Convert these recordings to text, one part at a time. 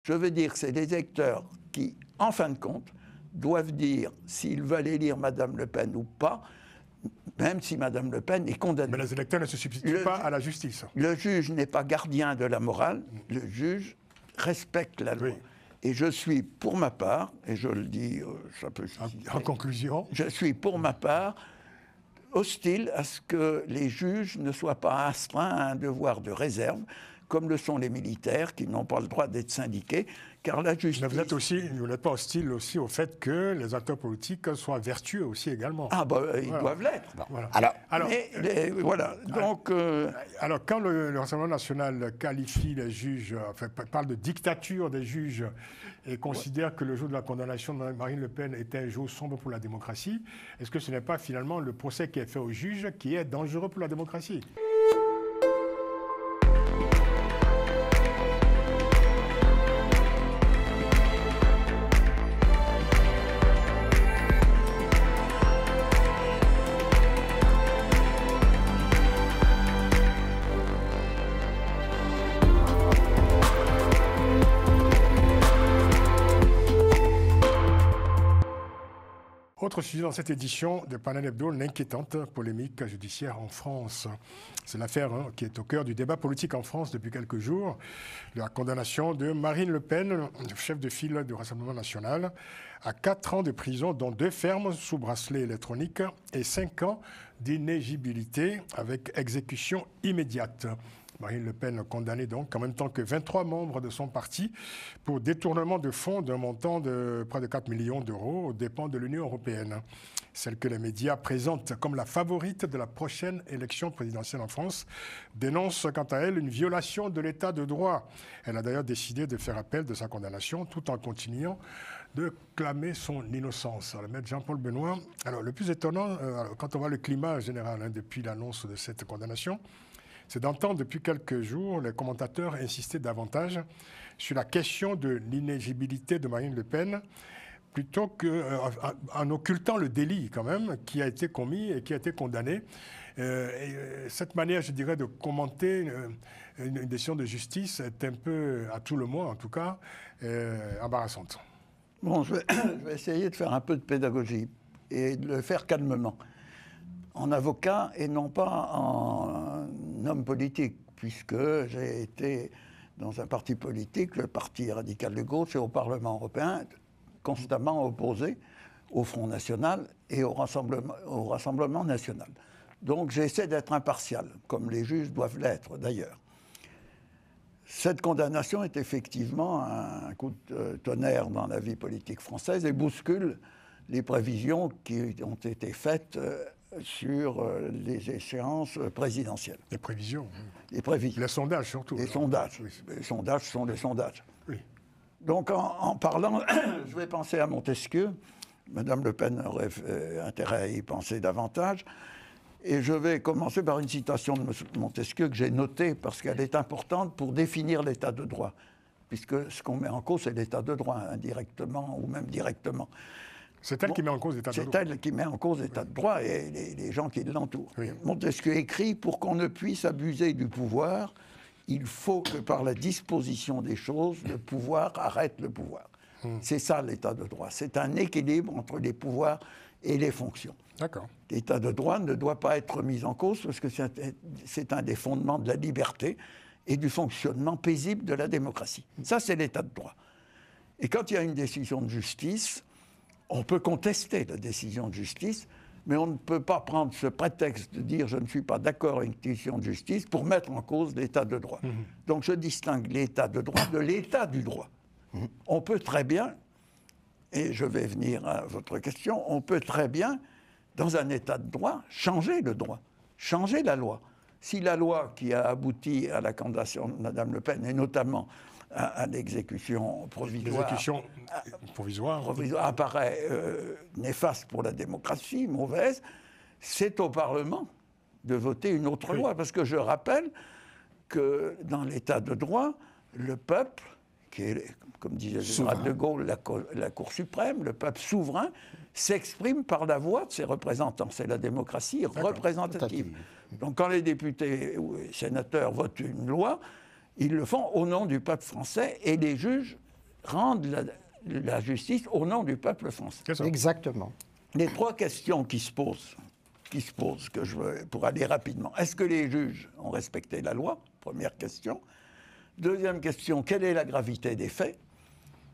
Je veux dire que c'est des électeurs qui, en fin de compte, doivent dire s'ils veulent élire Mme Le Pen ou pas, même si Mme Le Pen est condamnée. Mais les électeurs ne se substituent pas à la justice. Le juge n'est pas gardien de la morale, le juge respecte la loi. Oui. Et je suis, pour ma part, et je le dis, En conclusion, je suis, pour ma part, hostile à ce que les juges ne soient pas astreints à un devoir de réserve, comme le sont les militaires, qui n'ont pas le droit d'être syndiqués, car la justice... Mais vous n'êtes pas hostile aussi au fait que les acteurs politiques soient vertueux aussi également. Ah ils doivent l'être. Voilà. Voilà. Donc, alors, quand le Rassemblement national qualifie les juges, parle de dictature des juges et considère que le jour de la condamnation de Marine Le Pen était un jour sombre pour la démocratie, est-ce que ce n'est pas finalement le procès qui est fait aux juges qui est dangereux pour la démocratie ? Autre sujet dans cette édition de Panel Hebdo, l'inquiétante polémique judiciaire en France. C'est l'affaire qui est au cœur du débat politique en France depuis quelques jours. La condamnation de Marine Le Pen, chef de file du Rassemblement national, à 4 ans de prison, dont 2 fermes sous bracelet électronique et 5 ans d'inéligibilité avec exécution immédiate. Marine Le Pen condamnée donc en même temps que 23 membres de son parti pour détournement de fonds d'un montant de près de 4 millions d'euros aux dépens de l'Union européenne. Celle que les médias présentent comme la favorite de la prochaine élection présidentielle en France dénonce quant à elle une violation de l'état de droit. Elle a d'ailleurs décidé de faire appel de sa condamnation tout en continuant de clamer son innocence. Alors, le maître Jean-Paul Benoît, alors le plus étonnant, quand on voit le climat général depuis l'annonce de cette condamnation, c'est d'entendre depuis quelques jours les commentateurs insister davantage sur la question de l'inéligibilité de Marine Le Pen, plutôt qu'en occultant le délit quand même qui a été commis et qui a été condamné. Cette manière, je dirais, de commenter une décision de justice est un peu, à tout le moins en tout cas, embarrassante. Bon, je vais essayer de faire un peu de pédagogie et de le faire calmement. En avocat et non pas en homme politique, puisque j'ai été dans un parti politique, le Parti radical de gauche, et au Parlement européen, constamment opposé au Front national et au Rassemblement national. Donc j'essaie d'être impartial, comme les juges doivent l'être d'ailleurs. Cette condamnation est effectivement un coup de tonnerre dans la vie politique française et bouscule les prévisions qui ont été faites sur les échéances présidentielles. Les prévisions. Les prévisions. Les sondages surtout. Les sondages. Oui. Les sondages sont les sondages. Oui. Donc en parlant, je vais penser à Montesquieu. Madame Le Pen aurait intérêt à y penser davantage. Et je vais commencer par une citation de Montesquieu que j'ai notée parce qu'elle est importante pour définir l'état de droit. Puisque ce qu'on met en cause, c'est l'état de droit, indirectement ou même directement. C'est elle qui met en cause l'état de droit. C'est elle qui met en cause l'état de droit et les gens qui l'entourent. Oui. Montesquieu écrit « Pour qu'on ne puisse abuser du pouvoir, il faut que par la disposition des choses, le pouvoir arrête le pouvoir. » C'est ça l'état de droit. C'est un équilibre entre les pouvoirs et les fonctions. D'accord. L'état de droit ne doit pas être mis en cause parce que c'est un des fondements de la liberté et du fonctionnement paisible de la démocratie. Ça, c'est l'état de droit. Et quand il y a une décision de justice, on peut contester la décision de justice, mais on ne peut pas prendre ce prétexte de dire « je ne suis pas d'accord avec une décision de justice » pour mettre en cause l'état de droit. Donc je distingue l'état de droit de l'état du droit. On peut très bien, et je vais venir à votre question, on peut très bien, dans un état de droit, changer le droit, changer la loi. Si la loi qui a abouti à la condamnation de Mme Le Pen, et notamment à l'exécution provisoire, apparaît néfaste pour la démocratie, mauvaise, c'est au Parlement de voter une autre loi. Parce que je rappelle que dans l'état de droit, le peuple, qui est, comme disait le général de Gaulle, la Cour suprême, le peuple souverain, s'exprime par la voix de ses représentants. C'est la démocratie représentative. Donc quand les députés ou les sénateurs votent une loi, ils le font au nom du peuple français et les juges rendent la justice au nom du peuple français. Exactement. Les trois questions qui se posent, pour aller rapidement. Est-ce que les juges ont respecté la loi? Première question. Deuxième question, quelle est la gravité des faits?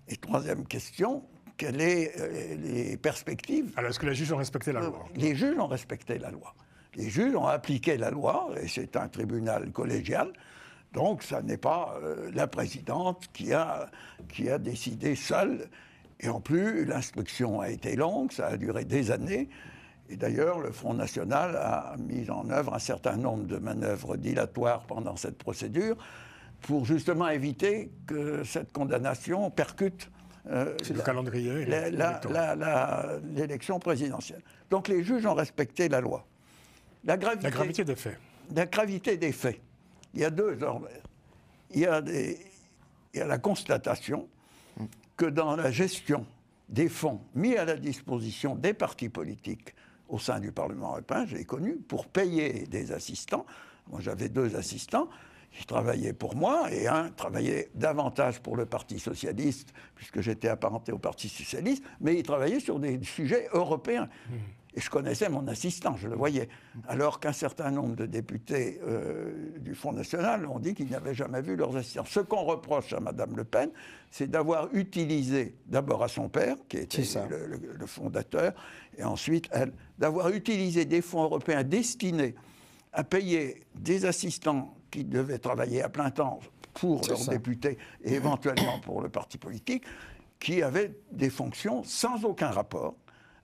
Et troisième question, quelles sont les perspectives? Alors, est-ce que les juges ont respecté la loi? Les juges ont respecté la loi. Les juges ont appliqué la loi, et c'est un tribunal collégial. Donc, ça n'est pas la présidente qui a décidé seule. Et en plus, l'instruction a été longue, ça a duré des années. Et d'ailleurs, le Front National a mis en œuvre un certain nombre de manœuvres dilatoires pendant cette procédure pour justement éviter que cette condamnation percute le calendrier, l'élection présidentielle. Donc les juges ont respecté la loi. La gravité des faits. La gravité des faits. Il y a deux ordres. Il y a la constatation que dans la gestion des fonds mis à la disposition des partis politiques au sein du Parlement européen, j'ai connu, pour payer des assistants. Moi, j'avais 2 assistants. Ils travaillaient pour moi, et un travaillait davantage pour le Parti socialiste, puisque j'étais apparenté au Parti socialiste, mais il travaillait sur des sujets européens. Et je connaissais mon assistant, je le voyais. Alors qu'un certain nombre de députés du Front National ont dit qu'ils n'avaient jamais vu leurs assistants. Ce qu'on reproche à Mme Le Pen, c'est d'avoir utilisé, d'abord à son père, qui était le fondateur, et ensuite elle, d'avoir utilisé des fonds européens destinés à payer des assistants qui devaient travailler à plein temps pour leurs députés et éventuellement pour le parti politique, qui avaient des fonctions sans aucun rapport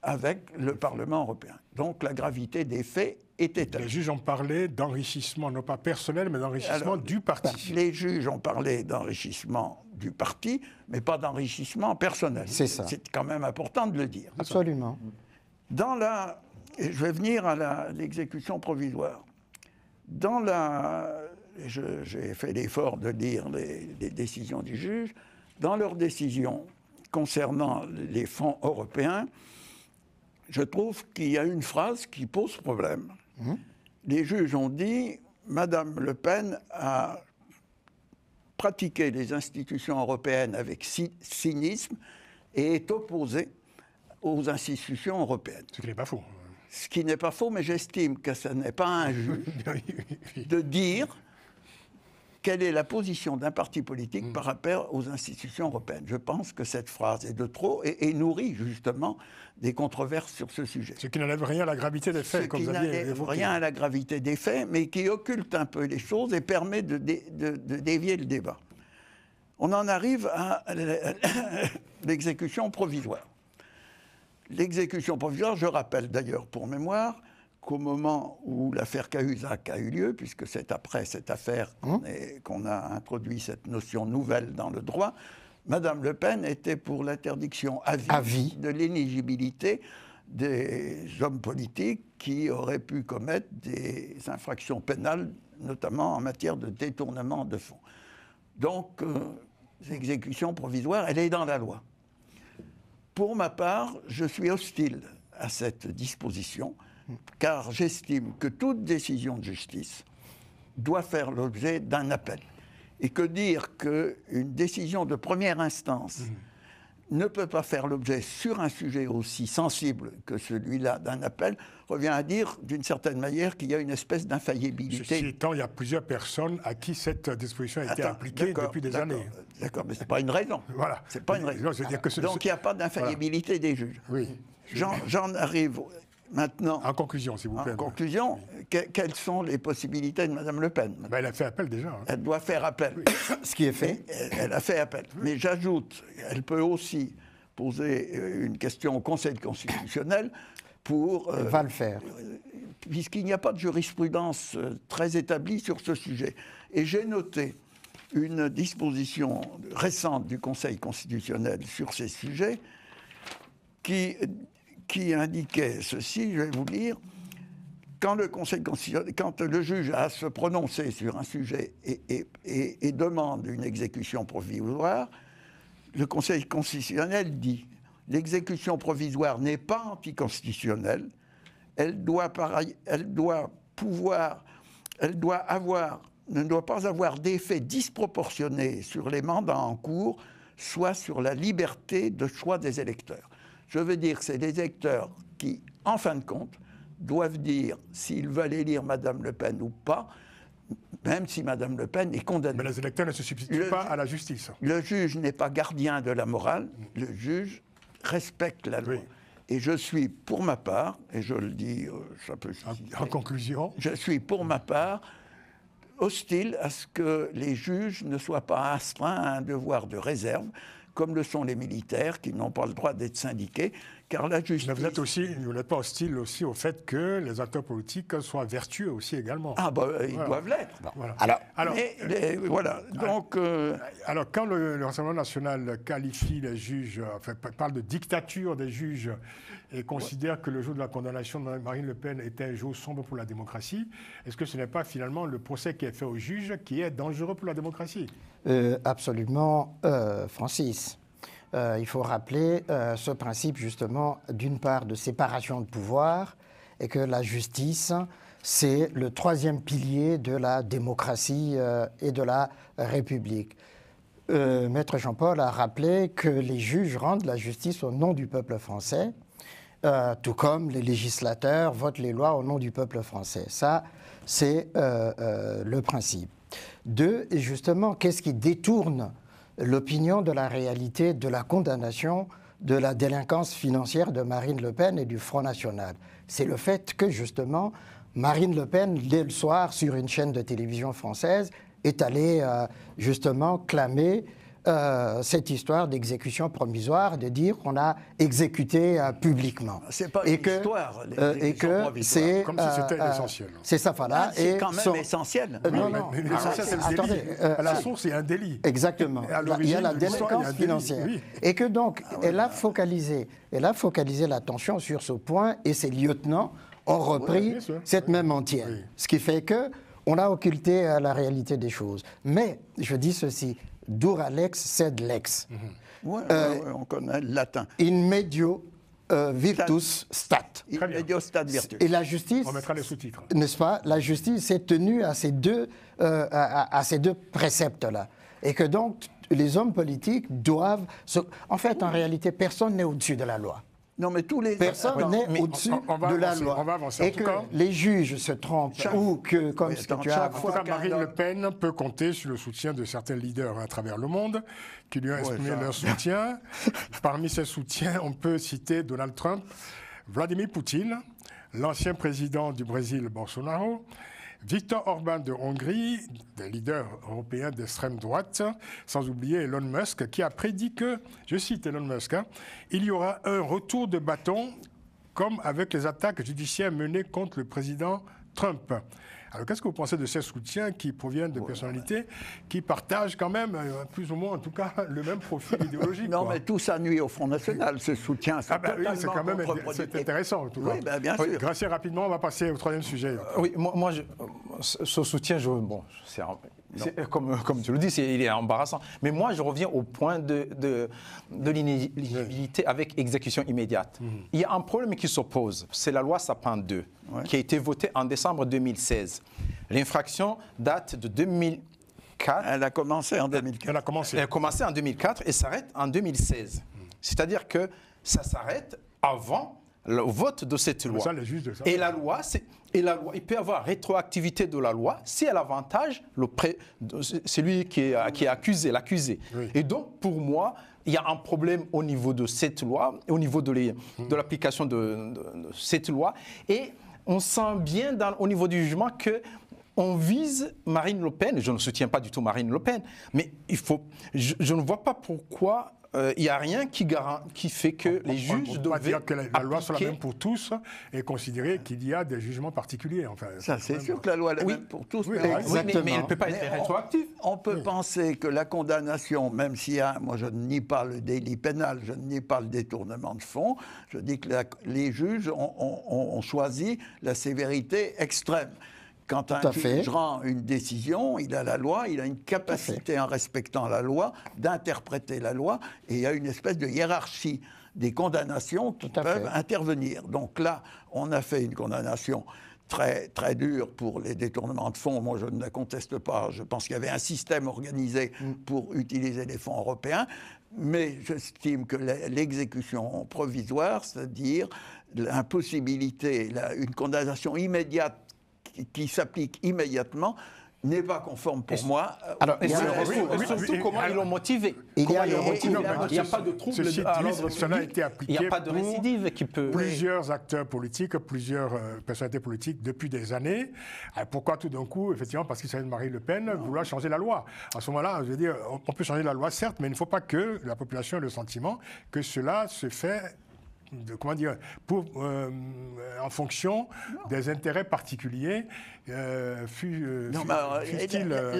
avec le Parlement européen. Donc la gravité des faits était telle. Les juges ont parlé d'enrichissement, non pas personnel, mais d'enrichissement du parti. Les juges ont parlé d'enrichissement du parti, mais pas d'enrichissement personnel. C'est ça. C'est quand même important de le dire. Absolument. Je vais venir à l'exécution provisoire. J'ai fait l'effort de lire les décisions du juge. Dans leurs décisions concernant les fonds européens, je trouve qu'il y a une phrase qui pose problème. Les juges ont dit « Madame Le Pen a pratiqué les institutions européennes avec cynisme et est opposée aux institutions européennes. » Ce qui n'est pas faux. Ce qui n'est pas faux, mais j'estime que ce n'est pas un juge de dire quelle est la position d'un parti politique par rapport aux institutions européennes. Je pense que cette phrase est de trop et nourrit justement des controverses sur ce sujet. Ce qui n'enlève rien à la gravité des faits, comme vous aviez évoqué. Ce qui n'enlève rien à la gravité des faits, mais qui occulte un peu les choses et permet de dévier le débat. On en arrive à l'exécution provisoire. L'exécution provisoire, je rappelle d'ailleurs pour mémoire qu'au moment où l'affaire Cahuzac a eu lieu, puisque c'est après cette affaire qu'on a introduit cette notion nouvelle dans le droit, Mme Le Pen était pour l'interdiction à vie de l'éligibilité des hommes politiques qui auraient pu commettre des infractions pénales, notamment en matière de détournement de fonds. Donc, l'exécution provisoire, elle est dans la loi. Pour ma part, je suis hostile à cette disposition, car j'estime que toute décision de justice doit faire l'objet d'un appel. Et que dire qu'une décision de première instance ne peut pas faire l'objet sur un sujet aussi sensible que celui-là d'un appel, revient à dire d'une certaine manière qu'il y a une espèce d'infaillibilité. Ceci étant, il y a plusieurs personnes à qui cette disposition a été appliquée depuis des années. D'accord, mais ce n'est pas une raison. Voilà. C'est pas une raison. Non, je veux dire que donc il n'y a pas d'infaillibilité des juges. Oui. J'en arrive maintenant. En conclusion, s'il vous plaît. En conclusion, quelles sont les possibilités de Mme Le Pen? Elle a fait appel déjà. Elle doit faire appel. Oui. Ce qui est fait. Elle a fait appel. Mais j'ajoute, elle peut aussi poser une question au Conseil constitutionnel pour... Elle va le faire. Puisqu'il n'y a pas de jurisprudence très établie sur ce sujet. Et j'ai noté une disposition récente du Conseil constitutionnel sur ces sujets qui indiquait ceci, je vais vous lire, quand le juge a à se prononcer sur un sujet et demande une exécution provisoire, le Conseil constitutionnel dit « L'exécution provisoire n'est pas anticonstitutionnelle, elle ne doit pas avoir d'effet disproportionné sur les mandats en cours soit sur la liberté de choix des électeurs. Je veux dire que c'est des électeurs qui, en fin de compte, doivent dire s'ils veulent élire Mme Le Pen ou pas, même si Mme Le Pen est condamnée. Mais les électeurs ne se substituent pas à la justice. Le juge n'est pas gardien de la morale, le juge respecte la loi. Oui. Et je suis, pour ma part, et je le dis, ça peut... En conclusion, je suis, pour ma part, hostile à ce que les juges ne soient pas astreints à un devoir de réserve, comme le sont les militaires, qui n'ont pas le droit d'être syndiqués, car la justice... mais vous n'êtes pas hostile aussi au fait que les acteurs politiques soient vertueux aussi également. Ah, ils doivent l'être. Voilà. Alors, Voilà. Donc... Alors, quand le Rassemblement national qualifie les juges, parle de dictature des juges et considère que le jour de la condamnation de Marine Le Pen était un jour sombre pour la démocratie, est-ce que ce n'est pas finalement le procès qui est fait aux juges qui est dangereux pour la démocratie? Absolument, Francis. Il faut rappeler ce principe justement d'une part de séparation de pouvoir et que la justice, c'est le troisième pilier de la démocratie et de la République. Maître Jean-Paul a rappelé que les juges rendent la justice au nom du peuple français, tout comme les législateurs votent les lois au nom du peuple français. Ça, c'est le principe. Deux, et justement, qu'est-ce qui détourne l'opinion de la réalité de la condamnation de la délinquance financière de Marine Le Pen et du Front National? C'est le fait que, justement, Marine Le Pen, dès le soir, sur une chaîne de télévision française, est allée, justement, clamer cette histoire d'exécution provisoire, de dire qu'on a exécuté publiquement. C'est pas et une histoire, et que c'est comme si c'était essentiel. C'est ça, voilà. C'est quand même essentiel. Non, non. Mais l'essentiel, c'est le délit. À la source, il y a un délit. Exactement. Il y a la délinquance financière. Oui. Et que donc, elle a focalisé l'attention sur ce point et ses lieutenants ont repris cette même entière. Oui. Ce qui fait que on a occulté la réalité des choses. Mais, je dis ceci, dura lex sed lex. Oui, on connaît le latin. In medio virtus stat. In medio stat virtus. Et la justice... On mettra les sous-titres. N'est-ce pas? La justice s'est tenue à ces deux préceptes-là. Et que donc, les hommes politiques doivent... En fait, en réalité, personne n'est au-dessus de la loi. Non, mais tous les... Personne n'est au-dessus de la loi. On va avancer. Et que les juges se trompent ou que, comme ce que tu as... En tout cas, Marine Le Pen peut compter sur le soutien de certains leaders à travers le monde qui lui ont exprimé leur soutien. Parmi ces soutiens, on peut citer Donald Trump, Vladimir Poutine, l'ancien président du Brésil, Bolsonaro, Viktor Orban de Hongrie, des leaders européens d'extrême droite, sans oublier Elon Musk, qui a prédit que, je cite Elon Musk, il y aura un retour de bâton comme avec les attaques judiciaires menées contre le président Trump. Alors, qu'est-ce que vous pensez de ces soutiens qui proviennent de personnalités qui partagent quand même, plus ou moins en tout cas, le même profil idéologique? Non, mais tout ça nuit au Front National, ce soutien. Oui, c'est quand même intéressant en tout cas. Oui, ben, bien sûr. Assez rapidement, on va passer au troisième sujet. Oui, moi ce soutien, comme tu le dis, il est embarrassant. Mais moi, je reviens au point de l'inéligibilité avec exécution immédiate. Il y a un problème qui s'oppose, c'est la loi Sapin 2, qui a été votée en décembre 2016. L'infraction date de 2004. Elle a commencé en 2004. Elle a commencé en 2004 et s'arrête en 2016. C'est-à-dire que ça s'arrête avant le vote de cette loi. Ça, les juges de ça. Et la loi, il peut y avoir rétroactivité de la loi si elle avantage celui qui est accusé, l'accusé. Oui. Et donc, pour moi, il y a un problème au niveau de cette loi, au niveau de l'application de cette loi. Et on sent bien au niveau du jugement qu'on vise Marine Le Pen. Je ne soutiens pas du tout Marine Le Pen, mais je ne vois pas pourquoi... il n'y a rien qui fait que les juges doivent dire que la loi soit la même pour tous et considérer qu'il y a des jugements particuliers. Enfin, ça, c'est sûr que la loi est la même pour tous. Oui, mais elle ne peut pas être rétroactive. On peut penser que la condamnation, même si moi je ne nie pas le délit pénal, je ne nie pas le détournement de fonds, je dis que les juges ont choisi la sévérité extrême. Quand un juge rend une décision, il a la loi, il a une capacité en respectant la loi d'interpréter la loi, et il y a une espèce de hiérarchie des condamnations qui peuvent intervenir. Donc là, on a fait une condamnation très, très dure pour les détournements de fonds. Moi, je ne la conteste pas. Je pense qu'il y avait un système organisé pour utiliser les fonds européens. Mais j'estime que l'exécution provisoire, c'est-à-dire l'impossibilité, une condamnation immédiate qui s'applique immédiatement, n'est pas conforme pour moi. Alors, surtout comment ils l'ont motivé. Il n'y a pas de trouble à l'ordre public. Il n'y a pas de récidive qui peut... Plusieurs acteurs politiques, plusieurs personnalités politiques depuis des années. Pourquoi tout d'un coup, effectivement, parce qu'il s'agit de Marine Le Pen, vouloir changer la loi? À ce moment-là, je veux dire, on peut changer la loi, certes, mais il ne faut pas que la population ait le sentiment que cela se fait... en fonction des intérêts particuliers, fût-il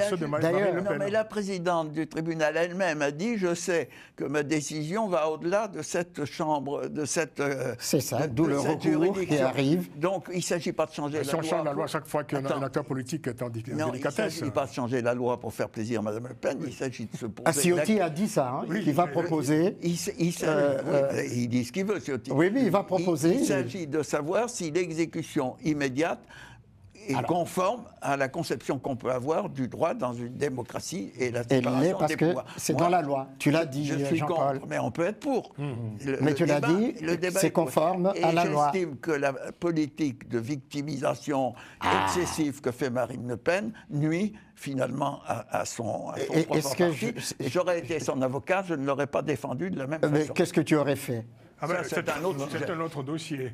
ceux de Marine Le Pen. Mais la présidente du tribunal elle-même a dit, je sais que ma décision va au-delà de cette chambre, de cette c'est ça, d'où le recours qui arrive. Donc il ne s'agit pas de changer la loi. Si on change la loi chaque fois qu'un acteur politique est en délicatesse. Non, il ne s'agit pas de changer la loi pour faire plaisir à Mme Le Pen, il s'agit de se poser... Ciotti a dit ça, qu'il va proposer... Il dit ce qu'il veut, Ciotti. Oui, il va proposer... Il s'agit de savoir si l'exécution immédiate est conforme à la conception qu'on peut avoir du droit dans une démocratie et la séparation parce des que pouvoirs. C'est dans la loi. Tu l'as dit, je suis Jean-Paul. contre, mais on peut être pour. Mais tu l'as dit, c'est conforme à la loi. J'estime que la politique de victimisation excessive que fait Marine Le Pen nuit finalement à son propre parti. J'aurais été son avocat, je ne l'aurais pas défendu de la même façon. Mais qu'est-ce que tu aurais fait? C'est un autre dossier.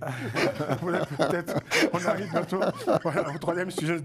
Peut-être, on arrive bientôt au troisième sujet.